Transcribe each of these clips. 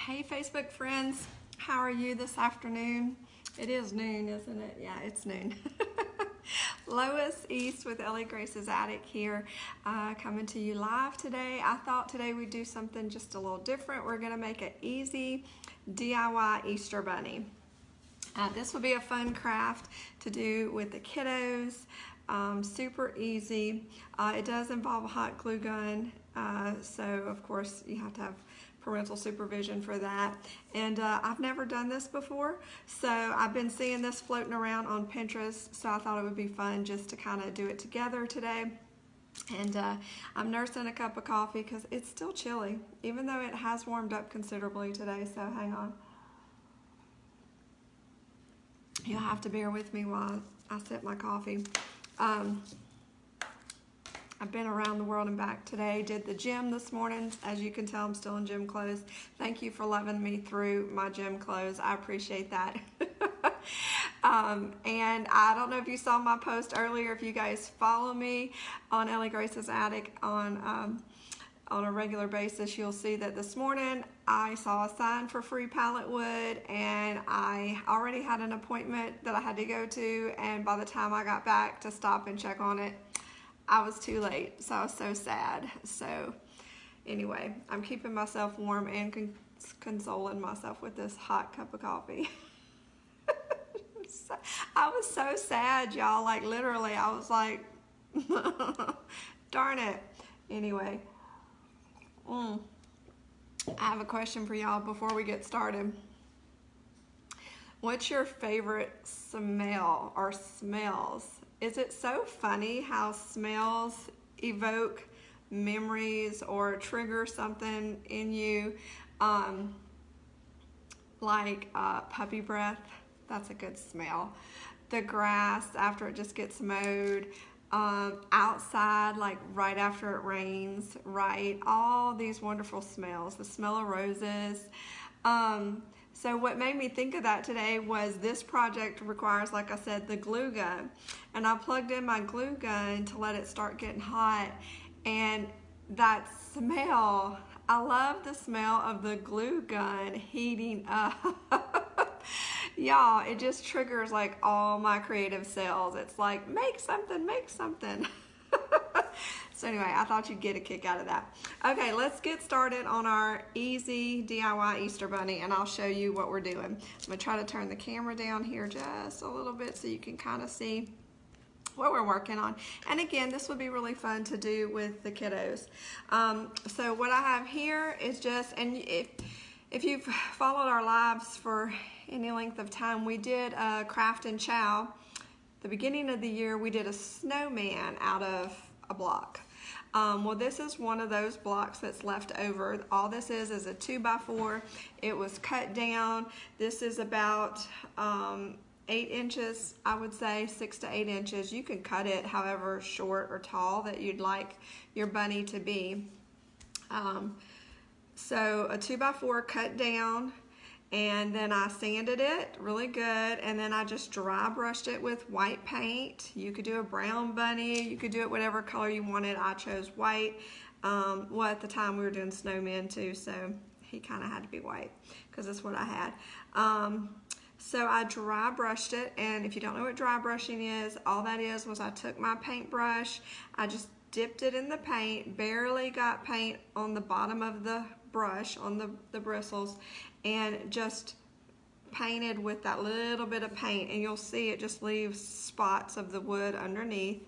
Hey Facebook friends, how are you this afternoon? It is noon, isn't it? Yeah, it's noon. Lois East with Ellie Grace's Attic here, coming to you live today. I thought today we'd do something just a little different. We're gonna make an easy DIY Easter bunny. This will be a fun craft to do with the kiddos. Super easy. It does involve a hot glue gun, so of course you have to have parental supervision for that. And I've never done this before, so I've been seeing this floating around on Pinterest, so I thought it would be fun just to kind of do it together today. And I'm nursing a cup of coffee because it's still chilly, even though it has warmed up considerably today, so hang on. You'll have to bear with me while I sip my coffee. I've been around the world and back today, did the gym this morning. As you can tell, I'm still in gym clothes. Thank you for loving me through my gym clothes. I appreciate that. And I don't know if you saw my post earlier. If you guys follow me on Ellie Grace's Attic on a regular basis, you'll see that this morning I saw a sign for free pallet wood, and I already had an appointment that I had to go to, and by the time I got back to stop and check on it, I was too late, so I was so sad. So anyway, I'm keeping myself warm and consoling myself with this hot cup of coffee. I was so sad, y'all, like literally, I was like, darn it. Anyway, I have a question for y'all before we get started. What's your favorite smell or smells? Is it so funny how smells evoke memories or trigger something in you? Like puppy breath, that's a good smell. The grass after it just gets mowed. Outside, like right after it rains, right? All these wonderful smells, the smell of roses. So what made me think of that today was this project requires, like I said, the glue gun. And I plugged in my glue gun to let it start getting hot. And that smell, I love the smell of the glue gun heating up. Y'all, it just triggers like all my creative cells. It's like, make something, make something. So anyway, I thought you'd get a kick out of that. Okay, let's get started on our easy DIY Easter bunny, and I'll show you what we're doing. I'm gonna try to turn the camera down here just a little bit so you can kind of see what we're working on. And again, this would be really fun to do with the kiddos. So what I have here is just, and if you've followed our lives for any length of time, we did a craft and chow. The beginning of the year, we did a snowman out of a block. Well, this is one of those blocks that's left over. All this is a 2x4. It was cut down. This is about 8 inches, I would say, 6 to 8 inches. You can cut it however short or tall that you'd like your bunny to be. So a 2x4 cut down, and then I sanded it really good, and then I just dry brushed it with white paint. You could do a brown bunny, you could do it whatever color you wanted. I chose white. Well, at the time we were doing snowmen too, so he kind of had to be white because that's what I had. So I dry brushed it, and if you don't know what dry brushing is, all that is was I took my paintbrush, I just dipped it in the paint, barely got paint on the bottom of the brush, on the bristles, and just painted with that little bit of paint, and you'll see it just leaves spots of the wood underneath.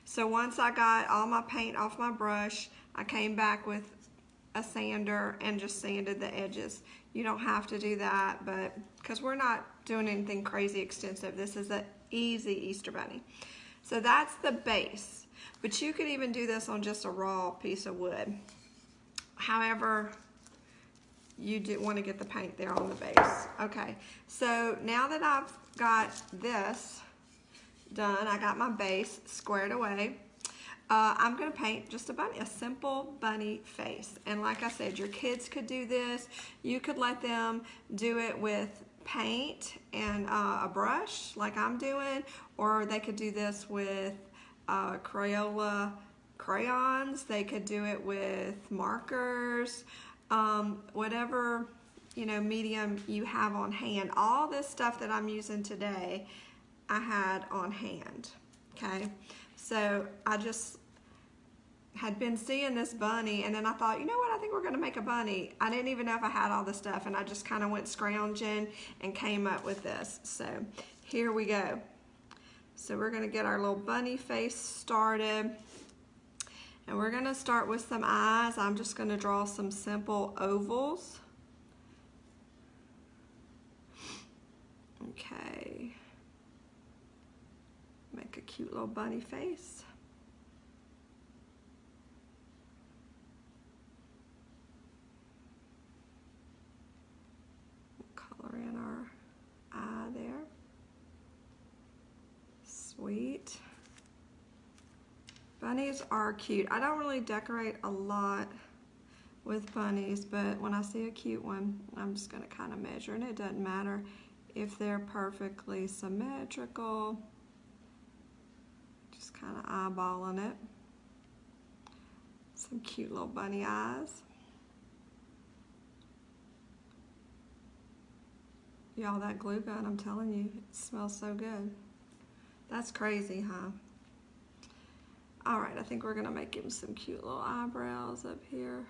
So once I got all my paint off my brush, I came back with a sander and just sanded the edges. You don't have to do that, but because we're not doing anything crazy extensive, this is an easy Easter bunny. So that's the base, but you could even do this on just a raw piece of wood. However, you do want to get the paint there on the base. Okay, so now that I've got this done, I got my base squared away. I'm going to paint just a bunny, a simple bunny face. And like I said, your kids could do this. You could let them do it with paint and a brush like I'm doing, or they could do this with Crayola crayons. They could do it with markers, whatever medium you have on hand. All this stuff that I'm using today, I had on hand, okay? So I just had been seeing this bunny, and then I thought, you know what, I think we're gonna make a bunny. I didn't even know if I had all the stuff, and I just kind of went scrounging and came up with this. So here we go. So we're gonna get our little bunny face started, and we're gonna start with some eyes. I'm just gonna draw some simple ovals. Okay. Make a cute little bunny face. Color in our eye there. Sweet. Bunnies are cute. I don't really decorate a lot with bunnies, but when I see a cute one, I'm just gonna kind of measure, and it doesn't matter if they're perfectly symmetrical. Just kind of eyeballing it. Some cute little bunny eyes. Y'all, that glue gun, I'm telling you, it smells so good. That's crazy, huh? All right, I think we're gonna make him some cute little eyebrows up here.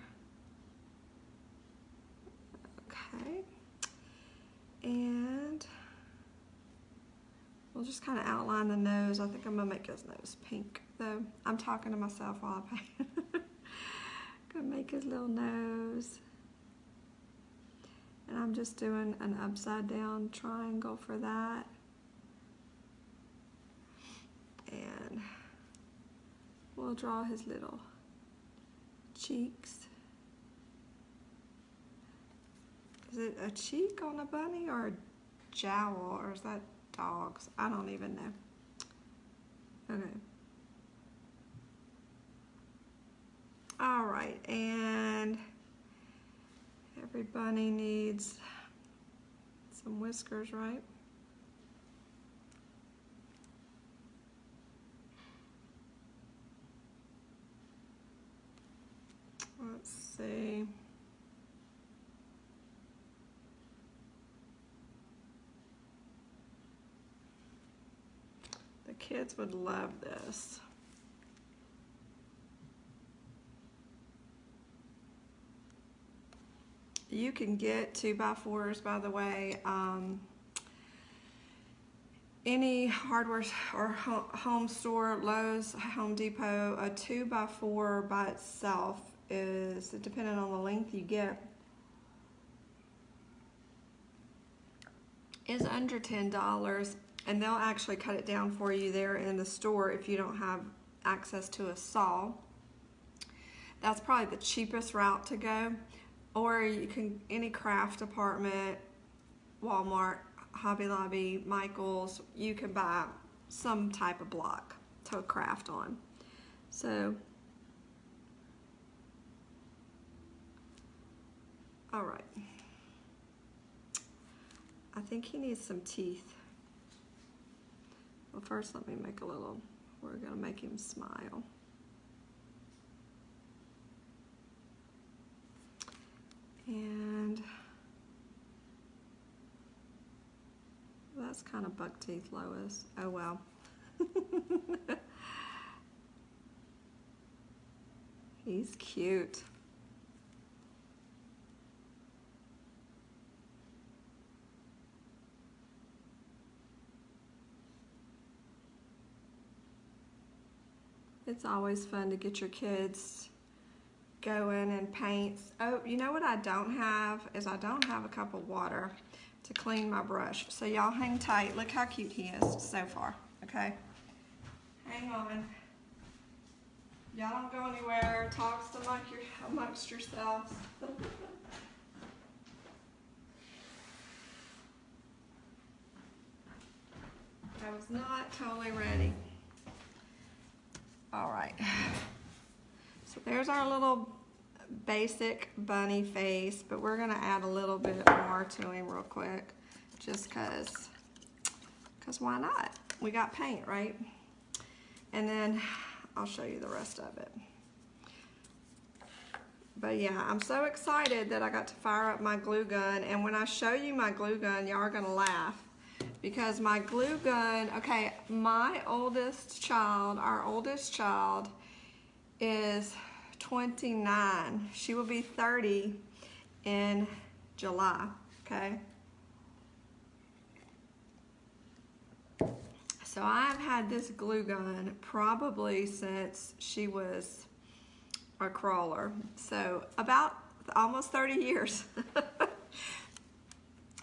Okay. And we'll just kind of outline the nose. I think I'm gonna make his nose pink, though. I'm talking to myself while I paint. Gonna make his little nose. And I'm just doing an upside down triangle for that. And we'll draw his little cheeks. Is it a cheek on a bunny or a jowl, or is that dogs? I don't even know. Okay. All right, and every bunny needs some whiskers, right? Let's see. The kids would love this. You can get 2x4s, by the way. Any hardware or home store, Lowe's, Home Depot, a 2x4 by itself is, depending on the length you get, is under $10, and they'll actually cut it down for you there in the store if you don't have access to a saw. That's probably the cheapest route to go. Or you can, any craft department, Walmart, Hobby Lobby, Michael's, you can buy some type of block to craft on. So, all right. I think he needs some teeth. Well, first let me make a little, we're gonna make him smile. And that's kind of buck teeth, Lois. Oh well. He's cute. It's always fun to get your kids going and paints. Oh, you know what I don't have is I don't have a cup of water to clean my brush. So y'all hang tight. Look how cute he is so far, okay? Hang on. Y'all don't go anywhere. Talk amongst yourselves. I was not totally ready. All right. So there's our little basic bunny face, but we're gonna add a little bit more to him real quick, just cause why not? We got paint, right? And then I'll show you the rest of it. But yeah, I'm so excited that I got to fire up my glue gun. And when I show you my glue gun, y'all are gonna laugh. Because my glue gun, okay, my oldest child, our oldest child, is 29. She will be 30 in July, okay? So I've had this glue gun probably since she was a crawler. So about almost 30 years.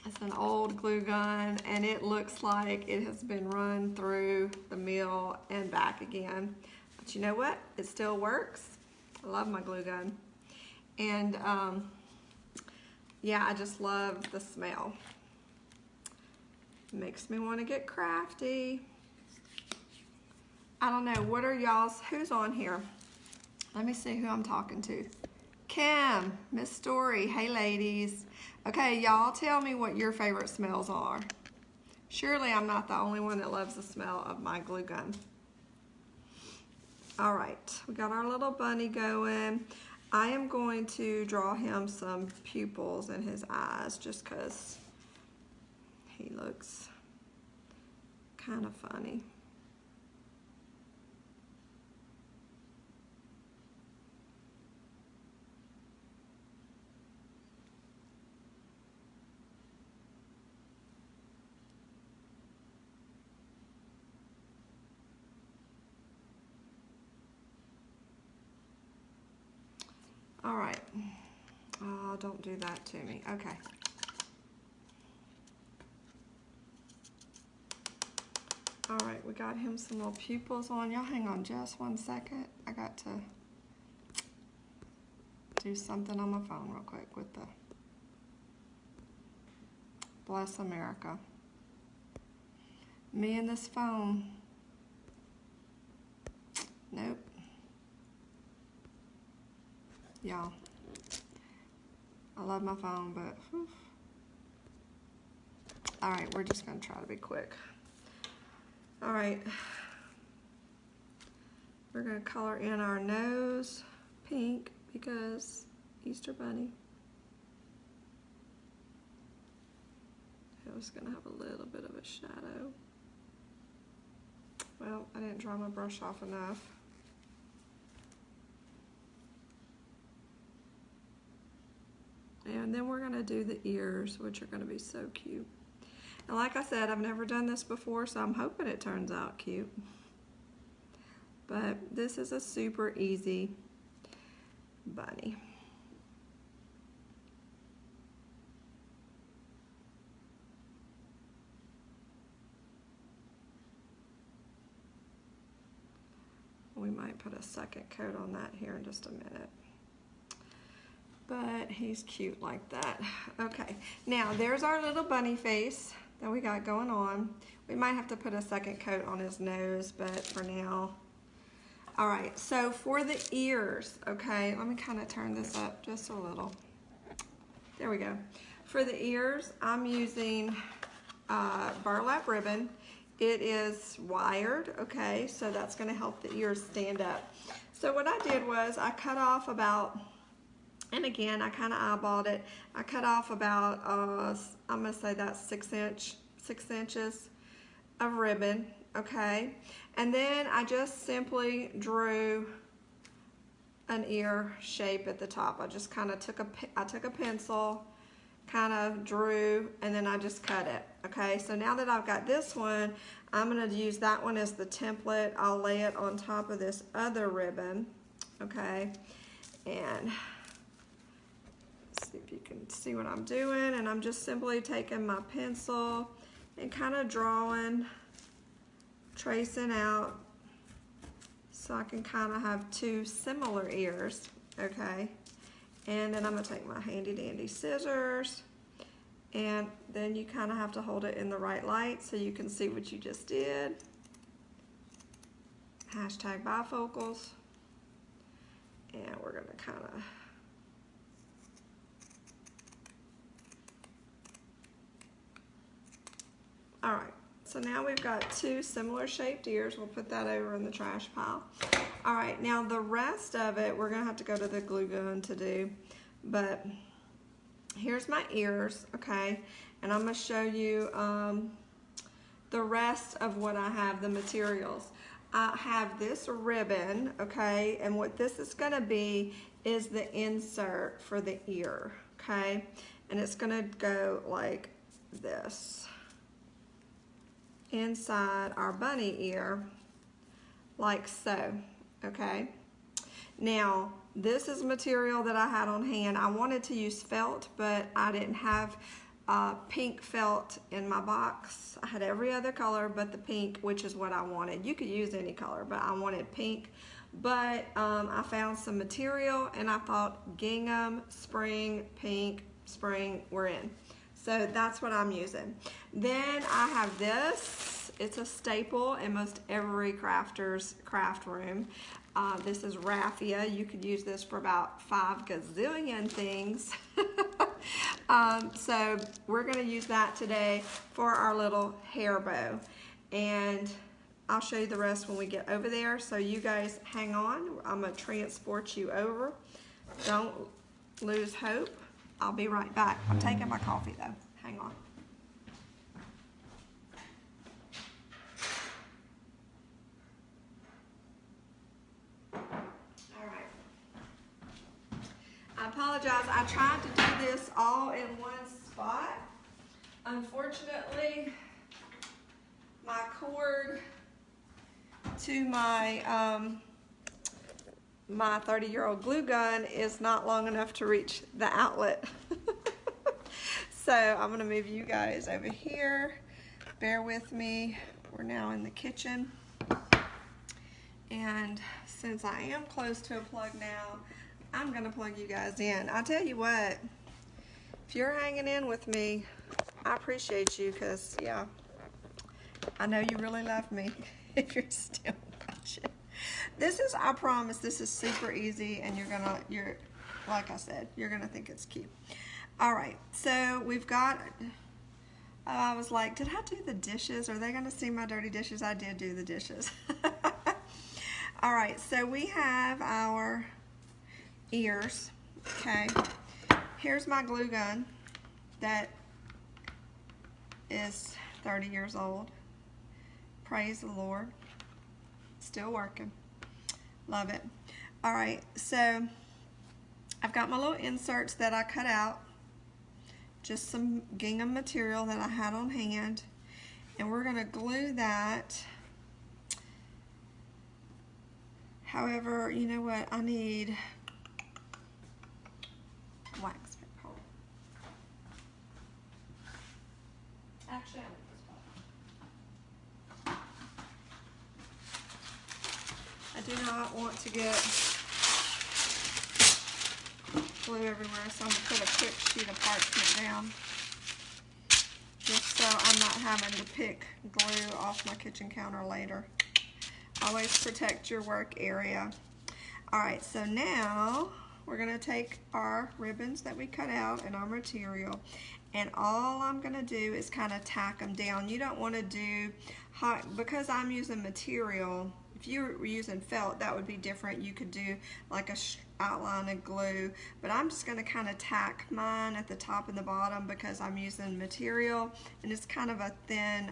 It's an old glue gun, and it looks like it has been run through the mill and back again. But you know what? It still works. I love my glue gun. And yeah, I just love the smell. It makes me want to get crafty. I don't know, what are y'all's, who's on here? Let me see who I'm talking to. Kim, Miss Story, hey ladies. Okay, y'all tell me what your favorite smells are. Surely I'm not the only one that loves the smell of my glue gun. All right, we got our little bunny going. I am going to draw him some pupils in his eyes just because he looks kind of funny. All right. Oh, don't do that to me. Okay. All right, we got him some little pupils on. Y'all hang on just one second. I got to do something on my phone real quick with the Bless America. Me and this phone. Nope. Y'all, I love my phone, but whew. All right, we're just gonna try to be quick. All right, we're gonna color in our nose pink because Easter Bunny. I was gonna have a little bit of a shadow. Well, I didn't dry my brush off enough. And then we're gonna do the ears, which are gonna be so cute. And like I said, I've never done this before, so I'm hoping it turns out cute. But this is a super easy bunny. We might put a second coat on that here in just a minute. But he's cute like that. Okay, now there's our little bunny face that we got going on. We might have to put a second coat on his nose, but for now. All right, so for the ears, okay, let me kind of turn this up just a little. There we go. For the ears, I'm using burlap ribbon. It is wired, okay, so that's gonna help the ears stand up. So what I did was I cut off about, and again, I kind of eyeballed it. I cut off about, I'm gonna say that's 6 inches of ribbon, okay? And then I just simply drew an ear shape at the top. I just kind of took a pencil, kind of drew, and then I just cut it, okay? So now that I've got this one, I'm gonna use that one as the template. I'll lay it on top of this other ribbon, okay? And see if you can see what I'm doing, and I'm just simply taking my pencil and kind of drawing, tracing out so I can kind of have two similar ears, okay? And then I'm gonna take my handy dandy scissors, and then you kind of have to hold it in the right light so you can see what you just did. Hashtag bifocals. And we're gonna kind of all right, so now we've got two similar shaped ears. We'll put that over in the trash pile. All right, now the rest of it, we're gonna have to go to the glue gun to do, but here's my ears, okay? And I'm gonna show you the rest of what I have, the materials. I have this ribbon, okay? And what this is gonna be is the insert for the ear, okay? And it's gonna go like this inside our bunny ear, like so, okay? Now, this is material that I had on hand. I wanted to use felt, but I didn't have pink felt in my box. I had every other color but the pink, which is what I wanted. You could use any color, but I wanted pink. But I found some material and I thought gingham, spring, pink, spring, we're in. So that's what I'm using. Then I have this. It's a staple in most every crafter's craft room. This is raffia. You could use this for about 5 gazillion things. So we're going to use that today for our little hair bow. And I'll show you the rest when we get over there. So you guys hang on. I'm going to transport you over. Don't lose hope. I'll be right back. I'm taking my coffee though. Hang on. I apologize. I tried to do this all in one spot. Unfortunately, my cord to my my 30-year-old glue gun is not long enough to reach the outlet. So I'm going to move you guys over here. Bear with me. We're now in the kitchen. And since I am close to a plug now, I'm gonna plug you guys in. I'll tell you what, if you're hanging in with me, I appreciate you, because yeah, I know you really love me if you're still watching. This is, I promise, this is super easy, and you're, like I said, you're gonna think it's cute. All right, so we've got, I was like, did I do the dishes? Are they gonna see my dirty dishes? I did do the dishes. All right, so we have our ears, okay. Here's my glue gun that is 30 years old. Praise the Lord. Still working. Love it. All right, so I've got my little inserts that I cut out. Just some gingham material that I had on hand. And we're gonna glue that. However, you know what? I need wax paper. Actually, I need this one. I do not want to get glue everywhere, so I'm going to put a quick sheet of parchment down, just so I'm not having to pick glue off my kitchen counter later. Always protect your work area. Alright, so now we're going to take our ribbons that we cut out and our material, and all I'm going to do is kind of tack them down. You don't want to do hot, because I'm using material. If you were using felt, that would be different. You could do like a outline of glue, but I'm just going to kind of tack mine at the top and the bottom because I'm using material, and it's kind of a thin,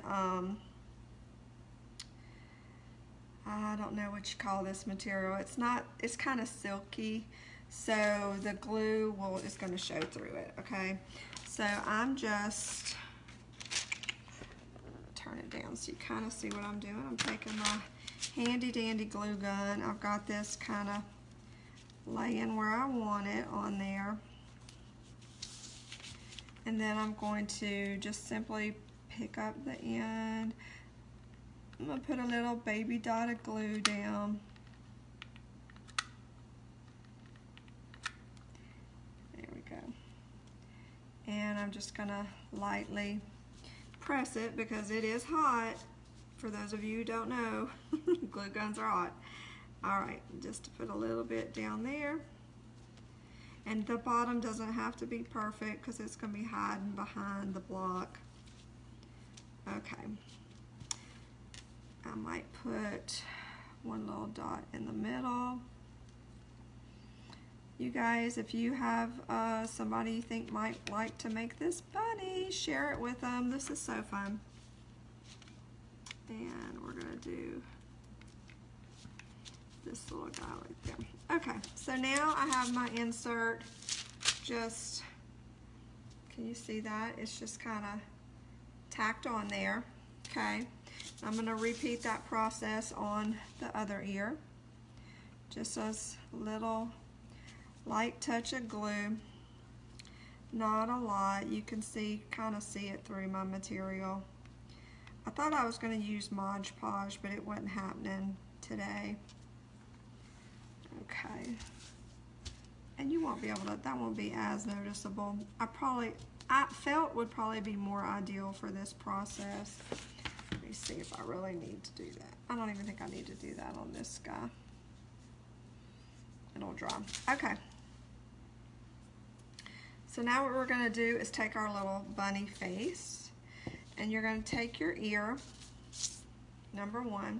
I don't know what you call this material. It's not, it's kind of silky, so the glue is going to show through it, okay? So I'm just, turn it down so you kind of see what I'm doing. I'm taking my handy dandy glue gun. I've got this kind of laying where I want it on there. And then I'm going to just simply pick up the end. I'm going to put a little baby dot of glue down. There we go. And I'm just going to lightly press it because it is hot. For those of you who don't know, glue guns are hot. Alright, just to put a little bit down there. And the bottom doesn't have to be perfect because it's going to be hiding behind the block. Okay. I might put one little dot in the middle. You guys, if you have somebody you think might like to make this bunny, share it with them. This is so fun. And we're gonna do this little guy right there. Okay, so now I have my insert just, can you see that? It's just kind of tacked on there, okay? I'm gonna repeat that process on the other ear. Just a little light touch of glue, not a lot. You can see, kind of see it through my material. I thought I was going to use Mod Podge, but it wasn't happening today. Okay, and you won't be able to, that won't be as noticeable. I felt would probably be more ideal for this process. Let me see if I really need to do that. I don't even think I need to do that on this guy. It'll dry. Okay. So now what we're going to do is take our little bunny face, and you're going to take your ear, number one,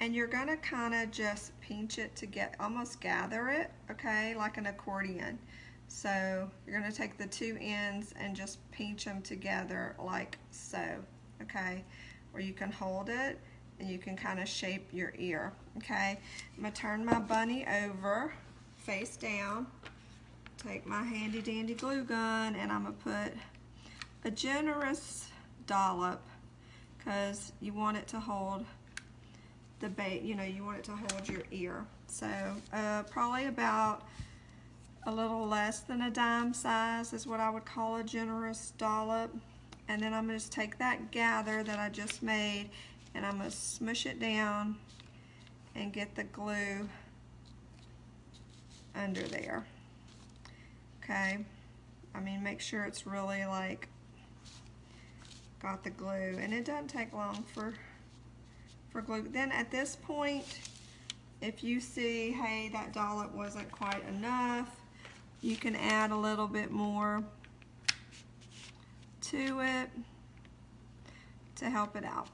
and you're going to kind of just pinch it to get, almost gather it, okay, like an accordion. So you're going to take the two ends and just pinch them together like so, okay, where you can hold it and you can kind of shape your ear, okay. I'm going to turn my bunny over, face down. Take my handy dandy glue gun, and I'm gonna put a generous dollop, because you want it to hold the bait, you know, you want it to hold your ear. So probably about a little less than a dime size is what I would call a generous dollop. And then I'm gonna just take that gather that I just made, and I'm gonna smush it down and get the glue under there. Okay, I mean, make sure it's really like got the glue, and it doesn't take long for glue. Then at this point, if you see, hey, that dollop wasn't quite enough, you can add a little bit more to it to help it out.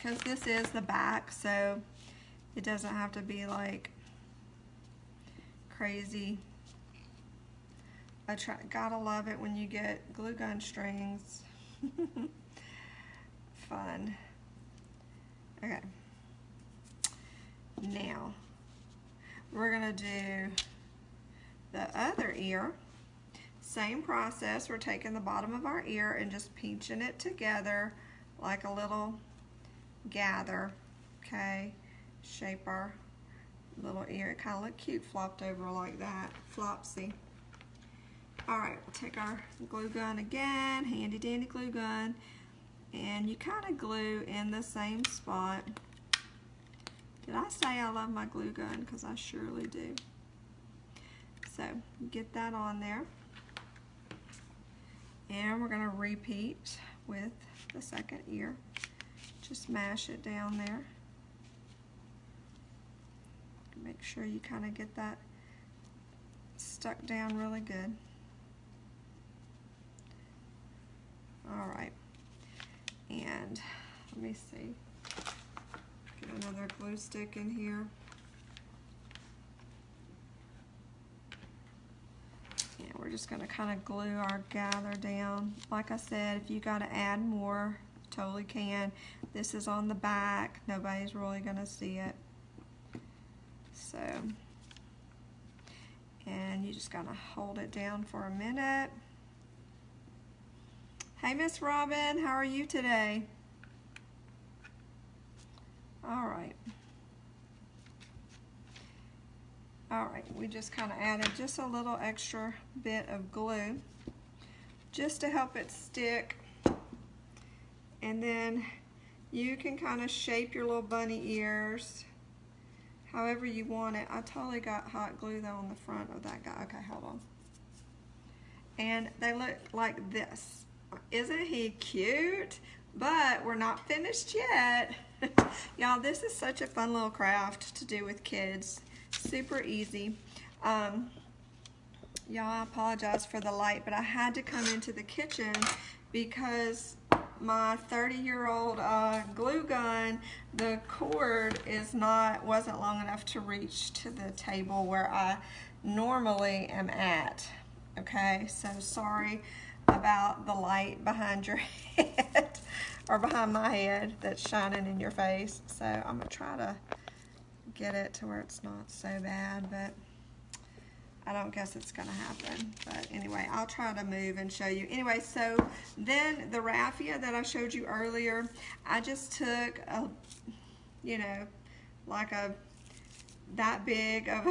Because this is the back, so it doesn't have to be like crazy. Gotta love it when you get glue gun strings. Fun. Okay. Now, we're gonna do the other ear. Same process. We're taking the bottom of our ear and just pinching it together like a little gather, okay, shape our little ear. It kind of look cute flopped over like that, flopsy. All right, we'll take our glue gun again, handy dandy glue gun, and you kind of glue in the same spot. Did I say I love my glue gun? Because I surely do. So get that on there, and we're going to repeat with the second ear. Just mash it down there. Make sure you kind of get that stuck down really good. All right, and let me see. Get another glue stick in here. And we're just going to kind of glue our gather down. Like I said, if you got to add more, totally can. This is on the back. Nobody's really going to see it. So, and you just got to hold it down for a minute. Hey, Miss Robin, how are you today? All right. All right, we just kind of added just a little extra bit of glue just to help it stick. And then you can kind of shape your little bunny ears however you want it. I totally got hot glue though on the front of that guy. Okay, hold on. And they look like this. Isn't he cute? But we're not finished yet. Y'all, this is such a fun little craft to do with kids. Super easy. Y'all, I apologize for the light, but I had to come into the kitchen because my 30-year-old glue gun, the cord wasn't long enough to reach to the table where I normally am at. Okay, so sorry about the light behind your head or behind my head that's shining in your face. So I'm gonna try to get it to where it's not so bad, but I don't guess it's gonna happen. But anyway, I'll try to move and show you. Anyway, so then the raffia that I showed you earlier, I just took a, you know, like that big of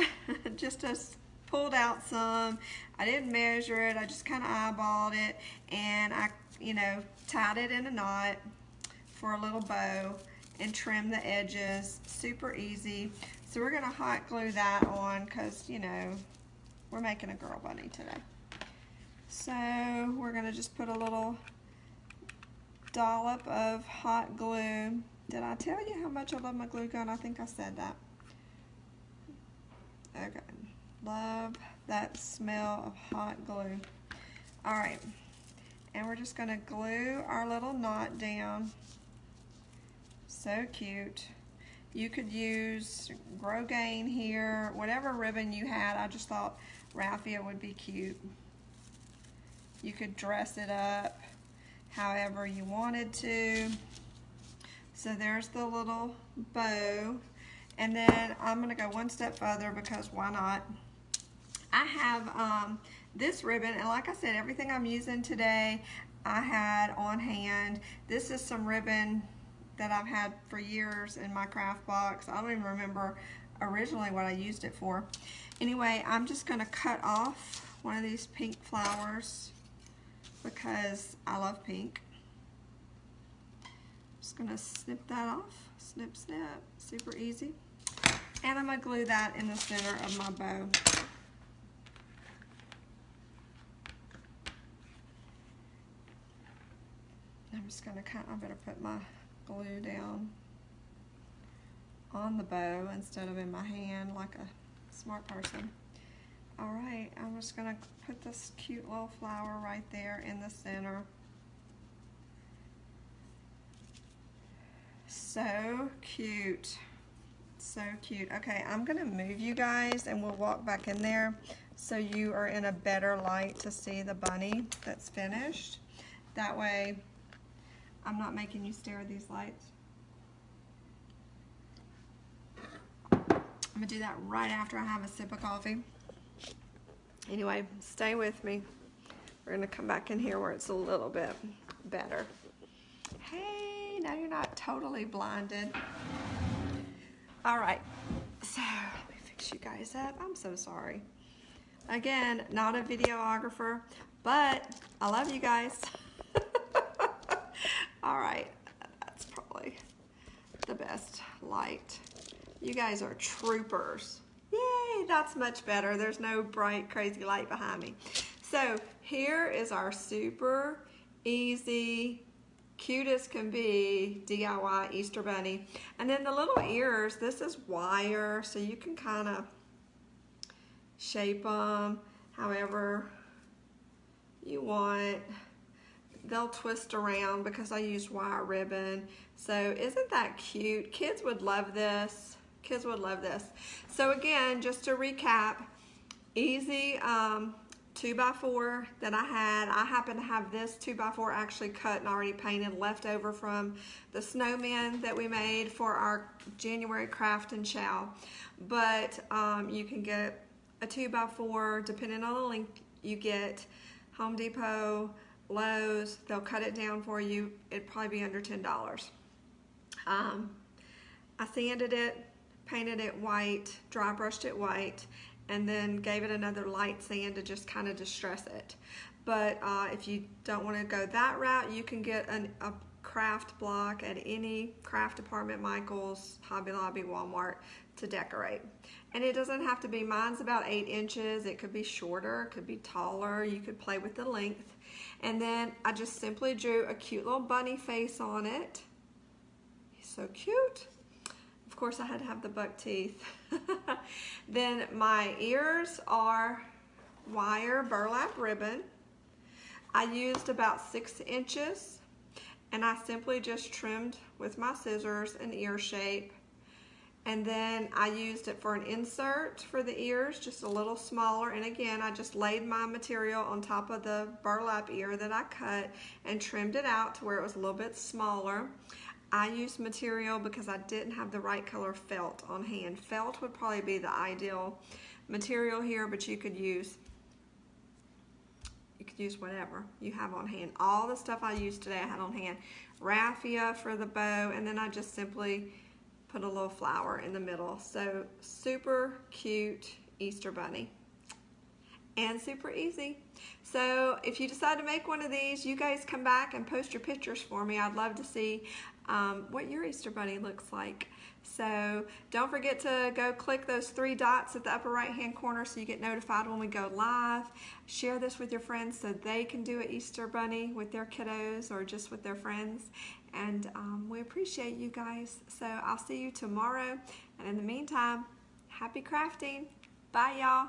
just pulled out some. I didn't measure it, I just kind of eyeballed it, and I, you know, tied it in a knot for a little bow and trimmed the edges. Super easy. So we're gonna hot glue that on because, you know, we're making a girl bunny today. So we're gonna just put a little dollop of hot glue. Did I tell you how much I love my glue gun? I think I said that. Okay, love that smell of hot glue. All right, and we're just gonna glue our little knot down. So cute. You could use Grosgain here, whatever ribbon you had. I just thought raffia would be cute. You could dress it up however you wanted to. So there's the little bow. And then I'm gonna go one step further because why not? I have this ribbon, and like I said, everything I'm using today I had on hand. This is some ribbon that I've had for years in my craft box. I don't even remember originally what I used it for. Anyway, I'm just gonna cut off one of these pink flowers because I love pink. Just gonna snip that off. Snip, snip, super easy. And I'm gonna glue that in the center of my bow. I'm just gonna I better put my glue down on the bow instead of in my hand like a smart person. All right, I'm just gonna put this cute little flower right there in the center. So cute, so cute. Okay, I'm gonna move you guys and we'll walk back in there so you are in a better light to see the bunny that's finished. That way I'm not making you stare at these lights. I'm gonna do that right after I have a sip of coffee. Anyway, stay with me. We're gonna come back in here where it's a little bit better. Hey, now you're not totally blinded. All right, so let me fix you guys up. I'm so sorry. Again, not a videographer, but I love you guys. All right, that's probably the best light. You guys are troopers. Yay, that's much better. There's no bright, crazy light behind me. So here is our super easy, cute as can be DIY Easter bunny. And then the little ears, this is wire, so you can kind of shape them however you want. They'll twist around because I used wire ribbon. So isn't that cute? Kids would love this. Kids would love this. So again, just to recap, easy 2x4 that I had. I happen to have this 2x4 actually cut and already painted, left over from the snowmen that we made for our January craft and chow. But you can get a 2x4 depending on the length you get. Home Depot, Lowe's, they'll cut it down for you. It'd probably be under $10. I sanded it, painted it white, dry brushed it white, and then gave it another light sand to just kind of distress it. But if you don't want to go that route, you can get a craft block at any craft department, Michael's, Hobby Lobby, Walmart, to decorate. And it doesn't have to be, mine's about 8 inches. It could be shorter, it could be taller. You could play with the length. And then I just simply drew a cute little bunny face on it. He's so cute. Of course, I had to have the buck teeth. Then my ears are wire burlap ribbon. I used about 6 inches, and I simply just trimmed with my scissors an ear shape. And then I used it for an insert for the ears, just a little smaller. And again, I just laid my material on top of the burlap ear that I cut and trimmed it out to where it was a little bit smaller. I used material because I didn't have the right color felt on hand. Felt would probably be the ideal material here, but you could use whatever you have on hand. All the stuff I used today I had on hand. Raffia for the bow, and then I just simply put a little flower in the middle. So super cute Easter bunny. And super easy. So if you decide to make one of these, you guys come back and post your pictures for me. I'd love to see what your Easter bunny looks like. So don't forget to go click those 3 dots at the upper right hand corner so you get notified when we go live. Share this with your friends so they can do an Easter bunny with their kiddos or just with their friends. And we appreciate you guys. So I'll see you tomorrow. And in the meantime, happy crafting. Bye, y'all.